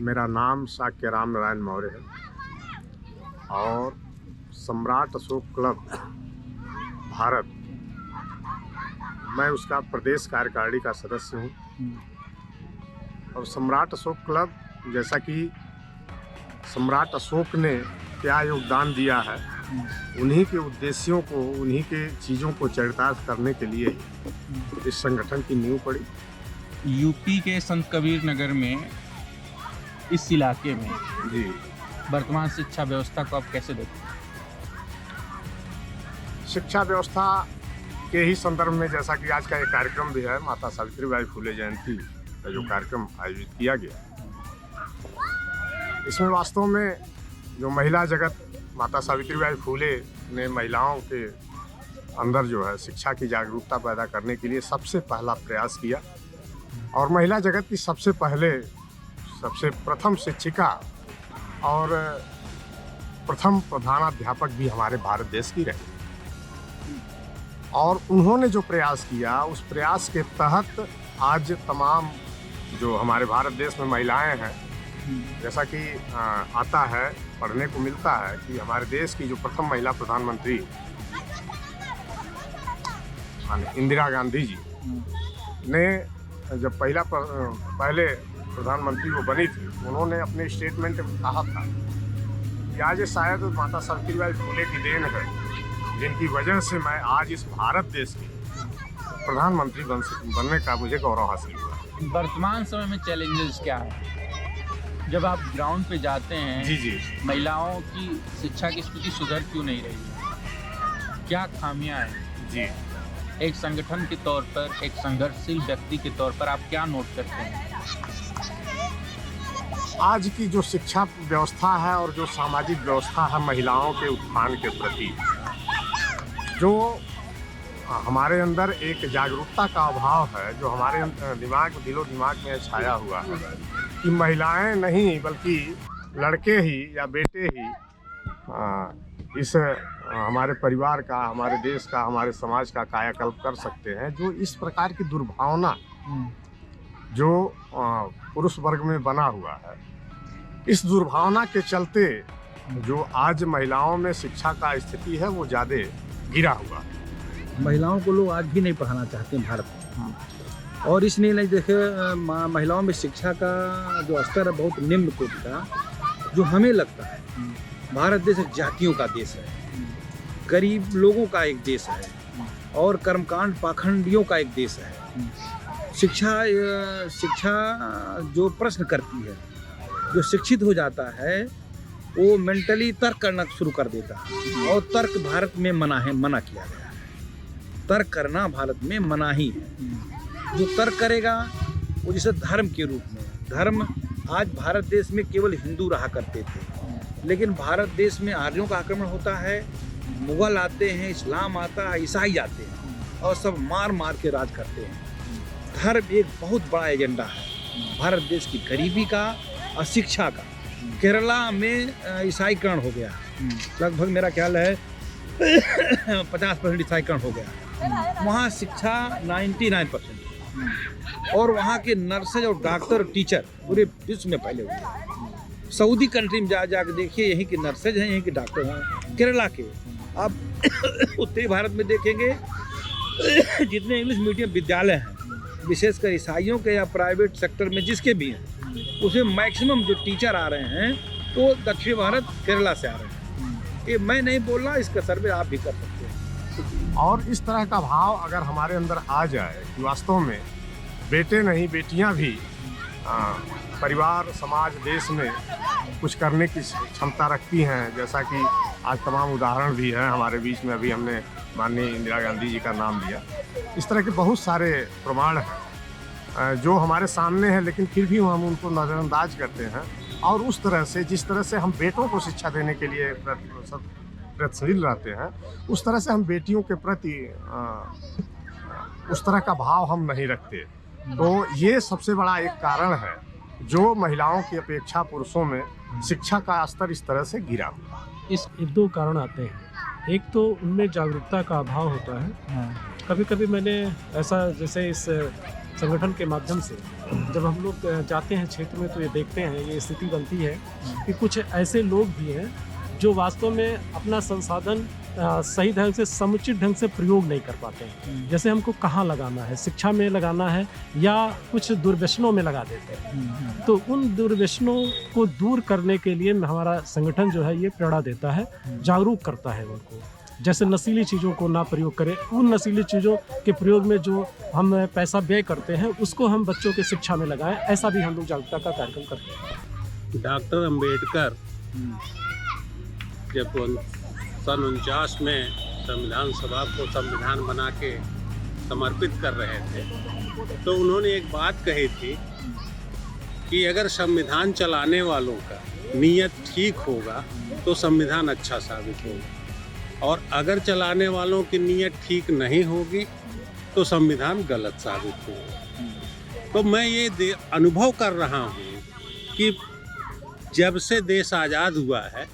मेरा नाम शाक्यराम नारायण मौर्य है और सम्राट अशोक क्लब भारत, मैं उसका प्रदेश कार्यकारिणी का सदस्य हूँ। और सम्राट अशोक क्लब, जैसा कि सम्राट अशोक ने क्या योगदान दिया है, उन्हीं के उद्देश्यों को, उन्हीं के चीज़ों को चरितार्थ करने के लिए ही इस संगठन की नींव पड़ी। यूपी के संत कबीर नगर में, इस इलाके में जी, वर्तमान शिक्षा व्यवस्था को आप कैसे देखते हैं? शिक्षा व्यवस्था के ही संदर्भ में, जैसा कि आज का एक कार्यक्रम भी है, माता सावित्रीबाई फुले जयंती का जो कार्यक्रम आयोजित किया गया, इसमें वास्तव में जो महिला जगत, माता सावित्रीबाई फुले ने महिलाओं के अंदर जो है शिक्षा की जागरूकता पैदा करने के लिए सबसे पहला प्रयास किया। और महिला जगत की सबसे प्रथम शिक्षिका और प्रथम प्रधानाध्यापक भी हमारे भारत देश की रही। और उन्होंने जो प्रयास किया, उस प्रयास के तहत आज तमाम जो हमारे भारत देश में महिलाएं हैं, जैसा कि आता है, पढ़ने को मिलता है कि हमारे देश की जो प्रथम महिला प्रधानमंत्री इंदिरा गांधी जी ने जब पहले प्रधानमंत्री वो बनी थी, उन्होंने अपने स्टेटमेंट में कहा था कि आज ये शायद माता सावित्रीबाई फुले की देन है, जिनकी वजह से मैं आज इस भारत देश की प्रधानमंत्री बनने का मुझे गौरव हासिल हुआ। वर्तमान समय में चैलेंजेस क्या है? जब आप ग्राउंड पे जाते हैं, जी, महिलाओं की शिक्षा की स्थिति सुधर क्यों नहीं रही है? क्या खामियां हैं? जी, एक संगठन के तौर पर, एक संघर्षशील व्यक्ति के तौर पर आप क्या नोट करते हैं? आज की जो शिक्षा व्यवस्था है और जो सामाजिक व्यवस्था है महिलाओं के उत्थान के प्रति, जो हमारे अंदर एक जागरूकता का अभाव है, जो हमारे दिलो दिमाग में छाया हुआ है कि महिलाएं नहीं बल्कि लड़के ही या बेटे ही इस हमारे परिवार का, हमारे देश का, हमारे समाज का कायाकल्प कर सकते हैं। जो इस प्रकार की दुर्भावना जो पुरुष वर्ग में बना हुआ है, इस दुर्भावना के चलते जो आज महिलाओं में शिक्षा का स्थिति है वो ज़्यादा गिरा हुआ है। महिलाओं को लोग आज भी नहीं पढ़ाना चाहते हैं भारत में, और इसलिए नहीं देखे महिलाओं में शिक्षा का जो स्तर है बहुत निम्न कोटि का। जो हमें लगता है भारत देश एक जातियों का देश है, गरीब लोगों का एक देश है और कर्मकांड पाखंडियों का एक देश है। शिक्षा जो प्रश्न करती है, जो शिक्षित हो जाता है, वो मेंटली तर्क करना शुरू कर देता है, और तर्क भारत में मना किया गया है। तर्क करना भारत में मना ही है। जो तर्क करेगा वो जैसे धर्म के रूप में, धर्म आज भारत देश में केवल हिंदू रहा करते थे, लेकिन भारत देश में आर्यों का आक्रमण होता है, मुगल आते हैं, इस्लाम आता है, ईसाई आते हैं और सब मार मार के राज करते हैं। धर्म एक बहुत बड़ा एजेंडा है भारत देश की गरीबी का और शिक्षा का। केरला में ईसाईकरण हो गया, लगभग मेरा ख्याल है 50% ईसाईकरण हो गया। वहाँ शिक्षा 99%, और वहाँ के नर्सेज और डॉक्टर और टीचर पूरे विश्व में फैले हुए। सऊदी कंट्री में जा के देखिए, यहीं के नर्सेज हैं, यहीं के डॉक्टर हैं, केरला के। आप उत्तरी भारत में देखेंगे जितने इंग्लिश मीडियम विद्यालय हैं, विशेषकर ईसाइयों के या प्राइवेट सेक्टर में जिसके भी हैं, उसमें मैक्सिमम जो टीचर आ रहे हैं वो दक्षिण भारत केरला से आ रहे हैं। ये मैं नहीं बोल रहा, इसका सर्वे आप भी कर सकते हैं। और इस तरह का भाव अगर हमारे अंदर आ जाए कि वास्तव में बेटे नहीं बेटियां भी परिवार, समाज, देश में कुछ करने की क्षमता रखती हैं, जैसा कि आज तमाम उदाहरण भी हैं हमारे बीच में। अभी हमने माननीय इंदिरा गांधी जी का नाम लिया। इस तरह के बहुत सारे प्रमाण हैं जो हमारे सामने हैं, लेकिन फिर भी हम उनको नज़रअंदाज करते हैं। और उस तरह से, जिस तरह से हम बेटों को शिक्षा देने के लिए प्रयत्नशील रहते हैं, उस तरह से हम बेटियों के प्रति उस तरह का भाव हम नहीं रखते। तो ये सबसे बड़ा एक कारण है जो महिलाओं की अपेक्षा पुरुषों में शिक्षा का स्तर इस तरह से गिरा हुआ। इस दो कारण आते हैं। एक तो उनमें जागरूकता का अभाव होता है। कभी कभी मैंने ऐसा, जैसे इस संगठन के माध्यम से जब हम लोग जाते हैं क्षेत्र में तो ये देखते हैं, ये स्थिति बनती है कि कुछ ऐसे लोग भी हैं जो वास्तव में अपना संसाधन सही ढंग से, समुचित ढंग से प्रयोग नहीं कर पाते हैं। जैसे हमको कहाँ लगाना है, शिक्षा में लगाना है या कुछ दुर्व्यसनों में लगा देते हैं। तो उन दुर्व्यसनों को दूर करने के लिए हमारा संगठन जो है ये प्रेरणा देता है, जागरूक करता है उनको। जैसे नशीली चीज़ों को ना प्रयोग करें, उन नशीली चीज़ों के प्रयोग में जो हम पैसा व्यय करते हैं उसको हम बच्चों के शिक्षा में लगाएं, ऐसा भी हम लोग जागरूकता का कार्यक्रम करते हैं। डॉक्टर अंबेडकर जब सन 49 में संविधान सभा को संविधान बना के समर्पित कर रहे थे तो उन्होंने एक बात कही थी कि अगर संविधान चलाने वालों का नीयत ठीक होगा तो संविधान अच्छा साबित होगा, और अगर चलाने वालों की नीयत ठीक नहीं होगी तो संविधान गलत साबित होगा। तो मैं ये अनुभव कर रहा हूँ कि जब से देश आज़ाद हुआ है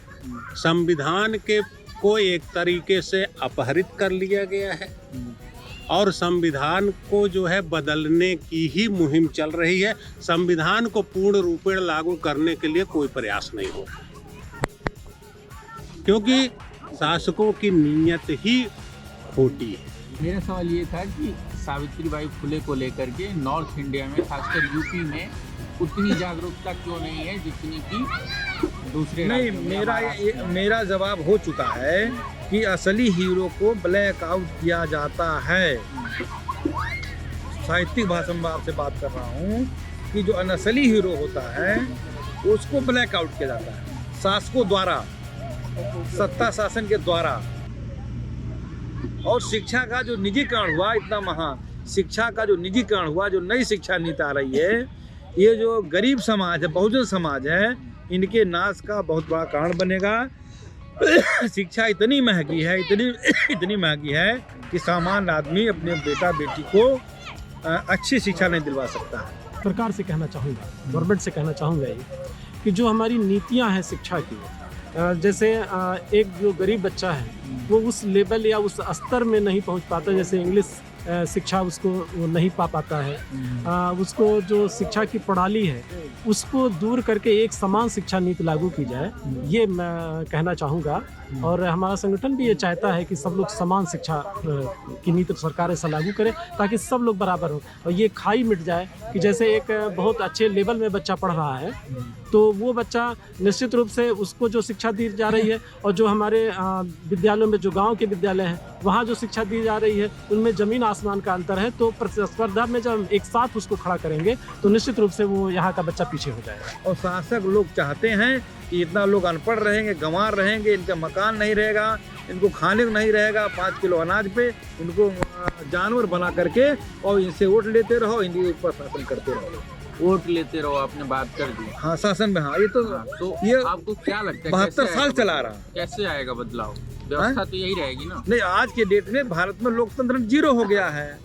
संविधान के को एक तरीके से अपहरित कर लिया गया है और संविधान को जो है बदलने की ही मुहिम चल रही है। संविधान को पूर्ण रूपेण लागू करने के लिए कोई प्रयास नहीं हो रहा, क्योंकि शासकों की नीयत ही खोटी है। मेरा सवाल ये था कि सावित्रीबाई फुले को लेकर के नॉर्थ इंडिया में, खासकर यूपी में उतनी जागरूकता क्यों नहीं है जितनी कि दूसरे नहीं, मेरा जवाब हो चुका है कि असली हीरो को ब्लैक आउट किया जाता है। साहित्यिक भाषा में आपसे बात कर रहा हूँ कि जो असली हीरो होता है उसको ब्लैक आउट किया जाता है शासकों द्वारा, सत्ता शासन के द्वारा। और शिक्षा का जो निजीकरण हुआ, इतना महान शिक्षा का जो निजीकरण हुआ, जो नई शिक्षा नीति आ रही है, ये जो गरीब समाज है, बहुजन समाज है, इनके नाश का बहुत बड़ा कारण बनेगा। शिक्षा इतनी महंगी है, इतनी महंगी है कि सामान्य आदमी अपने बेटा बेटी को अच्छी शिक्षा नहीं दिलवा सकता है। सरकार से कहना चाहूँगा, गवर्नमेंट से कहना चाहूँगा ये कि जो हमारी नीतियाँ हैं शिक्षा की, जैसे एक जो गरीब बच्चा है वो उस लेवल या उस स्तर में नहीं पहुँच पाता, जैसे इंग्लिश शिक्षा उसको वो नहीं पा पाता है, उसको जो शिक्षा की प्रणाली है उसको दूर करके एक समान शिक्षा नीति लागू की जाए, ये मैं कहना चाहूँगा। और हमारा संगठन भी ये चाहता है कि सब लोग समान शिक्षा की नीति सरकार ऐसा लागू करे ताकि सब लोग बराबर हो और ये खाई मिट जाए कि जैसे एक बहुत अच्छे लेवल में बच्चा पढ़ रहा है तो वो बच्चा निश्चित रूप से उसको जो शिक्षा दी जा रही है और जो हमारे विद्यालयों में जो गांव के विद्यालय हैं वहाँ जो शिक्षा दी जा रही है उनमें ज़मीन आसमान का अंतर है। तो प्रतिस्पर्धा में जब एक साथ उसको खड़ा करेंगे तो निश्चित रूप से वो यहाँ का बच्चा पीछे हो जाएगा। और शासक लोग चाहते हैं कि इतना लोग अनपढ़ रहेंगे, गंवार रहेंगे, इनका मकान नहीं रहेगा, इनको खाने को नहीं रहेगा, 5 किलो अनाज पे इनको जानवर बना करके और इनसे वोट लेते रहो, इनके ऊपर शासन करते रहो। वोट लेते रहो, आपने बात कर दी। हाँ, शासन में। हाँ, ये तो ये आपको क्या लगता है 72 साल चला रहा, कैसे आएगा बदलाव? व्यवस्था तो यही रहेगी ना? नहीं, आज के डेट में भारत में लोकतंत्र 0 हो गया है,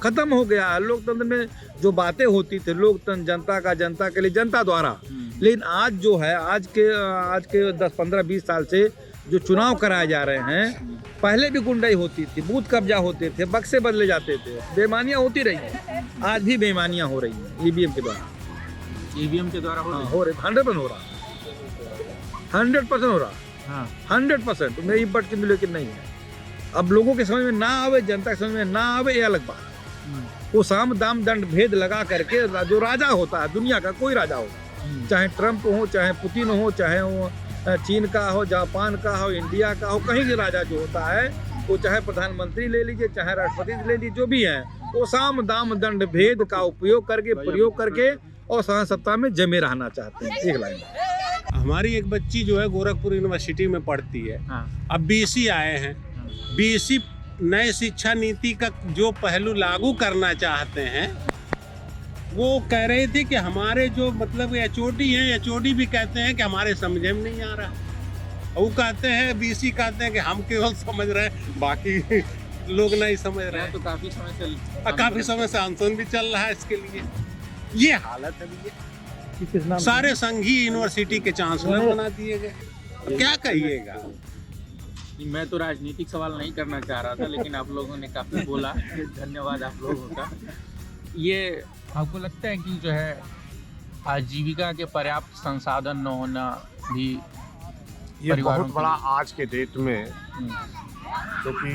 खत्म हो गया है। लोकतंत्र में जो बातें होती थी, लोकतंत्र जनता का, जनता के लिए, जनता द्वारा, लेकिन आज जो है, आज के 10, 15, 20 साल से जो चुनाव कराए जा रहे हैं, पहले भी गुंडाई होती थी, बूथ कब्जा होते थे, बक्से बदले जाते थे, बेईमानियां होती रही हैं। आज भी बेईमानियां हो रही हैं ईवीएम के द्वारा। ईवीएम के द्वारा हो रही, 100% हो रहा, 100% हो रहा, 100%। मेरी बट के लेकिन नहीं है। अब लोगों के समझ में ना आवे, जनता के समझ में ना आवे, ये अलग बात। वो साम दाम दंड भेद लगा करके जो राजा होता है, दुनिया का कोई राजा हो, चाहे ट्रंप हो, चाहे पुतिन हो, चाहे वो चीन का हो, जापान का हो, इंडिया का हो, कहीं के राजा जो होता है, वो चाहे प्रधानमंत्री ले लीजिए, चाहे राष्ट्रपति ले लीजिए, जो भी है, वो साम दाम दंड भेद का उपयोग करके, प्रयोग करके और सत्ता में जमे रहना चाहते हैं। एक लाइन, हमारी एक बच्ची जो है गोरखपुर यूनिवर्सिटी में पढ़ती है। अब बीसी आए हैं, बीसी नए शिक्षा नीति का जो पहलू लागू करना चाहते हैं, वो कह रहे थे कि हमारे जो मतलब एचओडी हैं, एचओडी भी कहते हैं कि हमारे समझ में नहीं आ रहा। वो कहते हैं, बीसी कहते हैं कि हम केवल समझ रहे हैं, बाकी लोग नहीं समझ रहे हैं। तो काफी समय से अनशन भी चल रहा है इसके लिए। ये हालत है भैया, सारे संघीय यूनिवर्सिटी के चांसलर बना दिए गए, क्या कहिएगा। मैं तो राजनीतिक सवाल नहीं करना चाह रहा था, लेकिन आप लोगों ने काफी बोला, धन्यवाद आप लोगों का। ये आपको लगता है कि जो है आजीविका के पर्याप्त संसाधन न होना भी ये परिवारों बहुत के बड़ा लिए- आज के डेट में, क्योंकि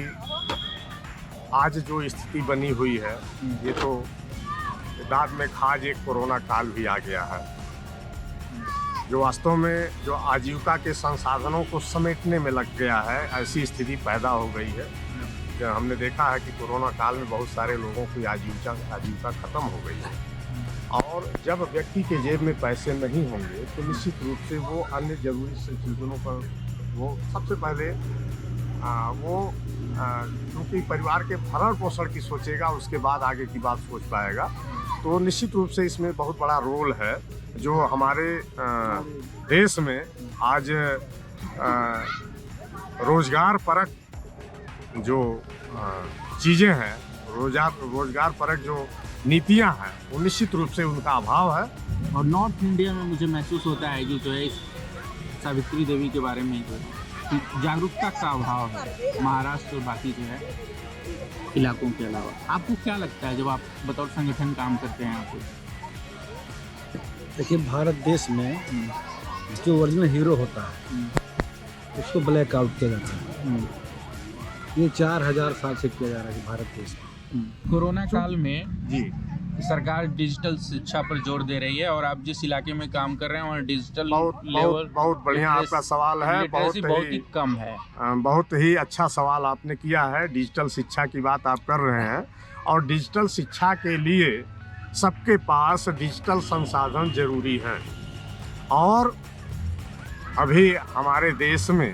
आज जो स्थिति बनी हुई है, ये तो दांत में खाज एक कोरोना काल भी आ गया है, जो वास्तव में जो आजीविका के संसाधनों को समेटने में लग गया है। ऐसी स्थिति पैदा हो गई है। जो हमने देखा है कि कोरोना काल में बहुत सारे लोगों की आजीविका खत्म हो गई है, और जब व्यक्ति के जेब में पैसे नहीं होंगे तो निश्चित रूप से वो अन्य जरूरी चीज़ों पर वो सबसे पहले क्योंकि परिवार के भरण पोषण की सोचेगा, उसके बाद आगे की बात सोच पाएगा। तो निश्चित रूप से इसमें बहुत बड़ा रोल है जो हमारे देश में आज रोजगार परक जो चीज़ें हैं, रोजगार परक जो नीतियां हैं, वो निश्चित रूप से उनका अभाव है। और नॉर्थ इंडिया में मुझे महसूस होता है कि जो है इस सावित्री देवी के बारे में जो है जागरूकता का अभाव है, महाराष्ट्र और बाकी जो है इलाकों के अलावा। आपको क्या लगता है जब आप बतौर संगठन काम करते हैं? आपको देखिए, भारत देश में जो ओरिजिनल हीरो होता है उसको ब्लैक आउट किया जाता है। ये 4000 साल से किया जा रहा है भारत देश में। कोरोना काल में जी, सरकार डिजिटल शिक्षा पर जोर दे रही है, और आप जिस इलाके में काम कर रहे हैं वहाँ डिजिटल बहुत बढ़िया आपका सवाल है। बहुत ही कम है। बहुत ही अच्छा सवाल आपने किया है। डिजिटल शिक्षा की बात आप कर रहे हैं, और डिजिटल शिक्षा के लिए सबके पास डिजिटल संसाधन जरूरी हैं। और अभी हमारे देश में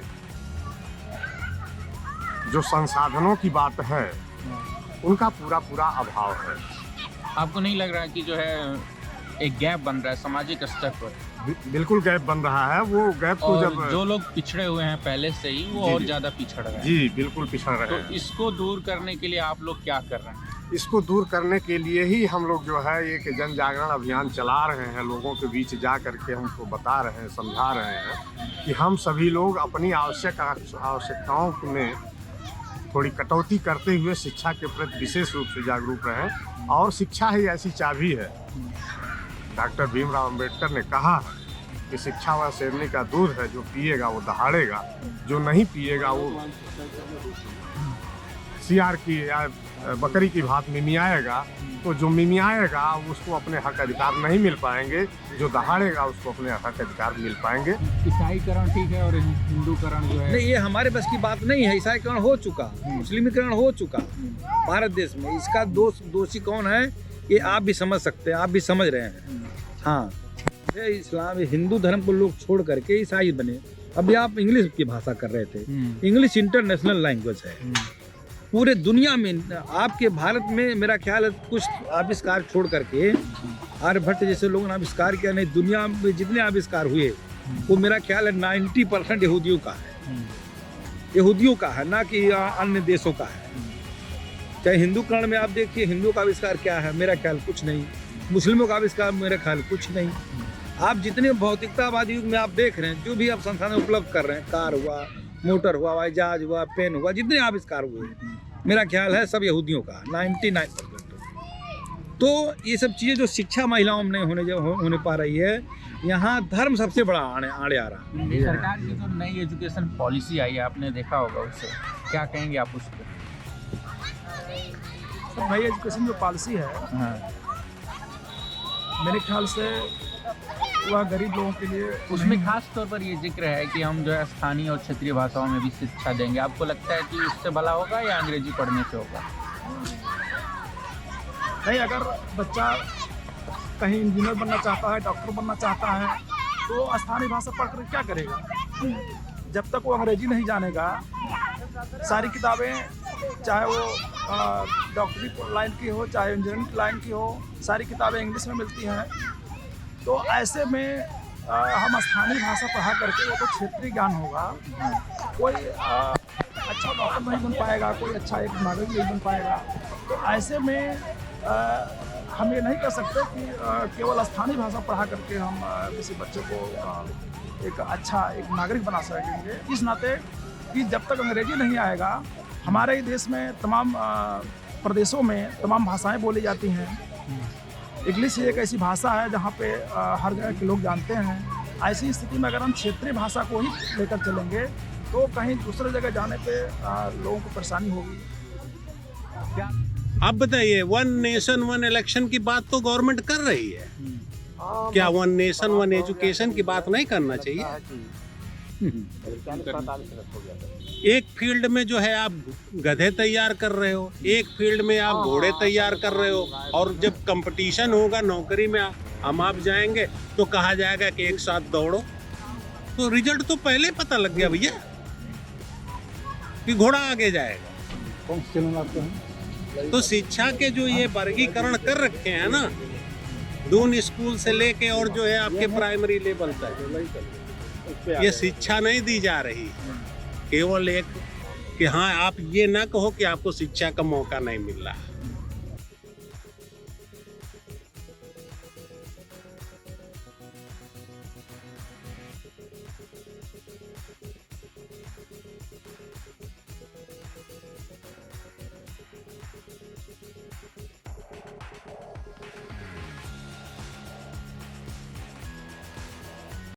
जो संसाधनों की बात है उनका पूरा अभाव है। आपको नहीं लग रहा कि जो है एक गैप बन रहा है सामाजिक स्तर पर? बिल्कुल गैप बन रहा है। वो गैप को और जब जो लोग पिछड़े हुए हैं पहले से ही, वो जी, और जी। ज्यादा पिछड़ रहे हैं। जी बिल्कुल पिछड़ रहे तो हैं। इसको दूर करने के लिए आप लोग क्या कर रहे हैं? इसको दूर करने के लिए ही हम लोग जो है एक जन जागरण अभियान चला रहे हैं। लोगों के बीच जा करके हमको बता रहे हैं, समझा रहे हैं कि हम सभी लोग अपनी आवश्यकताओं में थोड़ी कटौती करते हुए शिक्षा के प्रति विशेष रूप से जागरूक रहें। और शिक्षा ही ऐसी चाबी है। डॉक्टर भीमराव अंबेडकर ने कहा है कि शिक्षा वह शेरनी का दूध है, जो पिएगा वो दहाड़ेगा, जो नहीं पिएगा वो सियार की या बकरी की भात मिमियाएगा। तो जो मिमियाएगा उसको अपने हक अधिकार नहीं मिल पाएंगे, जो दहाड़ेगा उसको अपने हक अधिकार मिल पाएंगे। ईसाईकरण ठीक है और हिंदूकरण जो है नहीं, ये हमारे बस की बात नहीं है। ईसाईकरण हो चुका, मुस्लिमीकरण हो चुका भारत देश में। इसका दोषी कौन है ये आप भी समझ सकते हैं, आप भी समझ रहे हैं। हाँ, इस्लाम हिंदू धर्म को लोग छोड़ करके ईसाई बने। अभी आप इंग्लिश की भाषा कर रहे थे। इंग्लिश इंटरनेशनल लैंग्वेज है पूरे दुनिया में। आपके भारत में मेरा ख्याल है कुछ आविष्कार छोड़ करके, आर्यभट्ट जैसे लोगों ने आविष्कार किया, नहीं दुनिया में जितने आविष्कार हुए वो मेरा ख्याल है 90% यहूदियों का है। यहूदियों का है, ना कि अन्य देशों का है। चाहे हिंदूकरण में आप देखिए, हिंदुओं का आविष्कार क्या है, मेरा ख्याल कुछ नहीं। मुस्लिमों का आविष्कार मेरा ख्याल कुछ नहीं। आप जितने भौतिकतावादी युग में आप देख रहे हैं, जो भी आप संसाधन उपलब्ध कर रहे हैं, कार हुआ, मोटर हुआ, हवाई जहाज हुआ, पेन हुआ, जितने आविष्कार हुए मेरा ख्याल है सब यहूदियों का 99%। तो ये सब चीज़ें जो शिक्षा महिलाओं में नहीं होने पा रही है, यहाँ धर्म सबसे बड़ा आड़े आ रहा है। सरकार की जो नई एजुकेशन पॉलिसी आई है, आपने देखा होगा, उससे क्या कहेंगे आप उस पर? तो नई एजुकेशन जो पॉलिसी है, मेरे ख्याल से वह गरीब लोगों के लिए उसमें खास तौर पर ये जिक्र है कि हम जो है स्थानीय और क्षेत्रीय भाषाओं में भी शिक्षा देंगे। आपको लगता है कि इससे भला होगा या अंग्रेजी पढ़ने से होगा? नहीं, अगर बच्चा कहीं इंजीनियर बनना चाहता है, डॉक्टर बनना चाहता है, तो स्थानीय भाषा पढ़ कर क्या करेगा? जब तक वो अंग्रेजी नहीं जानेगा, सारी किताबें चाहे वो डॉक्टरी लाइन की हो, चाहे इंजीनियरिंग लाइन की हो, सारी किताबें इंग्लिश में मिलती हैं। तो ऐसे में हम स्थानीय भाषा पढ़ा करके वो तो क्षेत्रीय ज्ञान होगा, कोई अच्छा डॉक्टर नहीं बन पाएगा, कोई अच्छा एक नागरिक नहीं बन पाएगा। तो ऐसे में हम ये नहीं कर सकते कि केवल स्थानीय भाषा पढ़ा करके हम किसी बच्चे को एक अच्छा एक नागरिक बना सकेंगे। इस नाते कि जब तक अंग्रेजी नहीं आएगा, हमारे देश में तमाम प्रदेशों में तमाम भाषाएं बोली जाती हैं। इंग्लिश एक ऐसी भाषा है जहाँ पे हर जगह के लोग जानते हैं। ऐसी स्थिति में अगर हम क्षेत्रीय भाषा को ही लेकर चलेंगे तो कहीं दूसरे जगह जाने पे लोगों को परेशानी होगी। आप बताइए, वन नेशन वन इलेक्शन की बात तो गवर्नमेंट कर रही है, क्या वन नेशन वन एजुकेशन की बात नहीं करना चाहिए? एक फील्ड में जो है आप गधे तैयार कर रहे हो, एक फील्ड में आप घोड़े तैयार कर रहे हो, और जब कंपटीशन होगा नौकरी में हम आप जाएंगे तो कहा जाएगा कि एक साथ दौड़ो। तो रिजल्ट तो पहले पता लग गया भैया कि घोड़ा आगे जाएगा। तो शिक्षा के जो ये वर्गीकरण कर रखे हैं ना, दून स्कूल से लेके और जो है आपके प्राइमरी लेवल तक, ये शिक्षा नहीं दी जा रही। केवल एक कि हाँ, आप ये ना कहो कि आपको शिक्षा का मौका नहीं मिल रहा।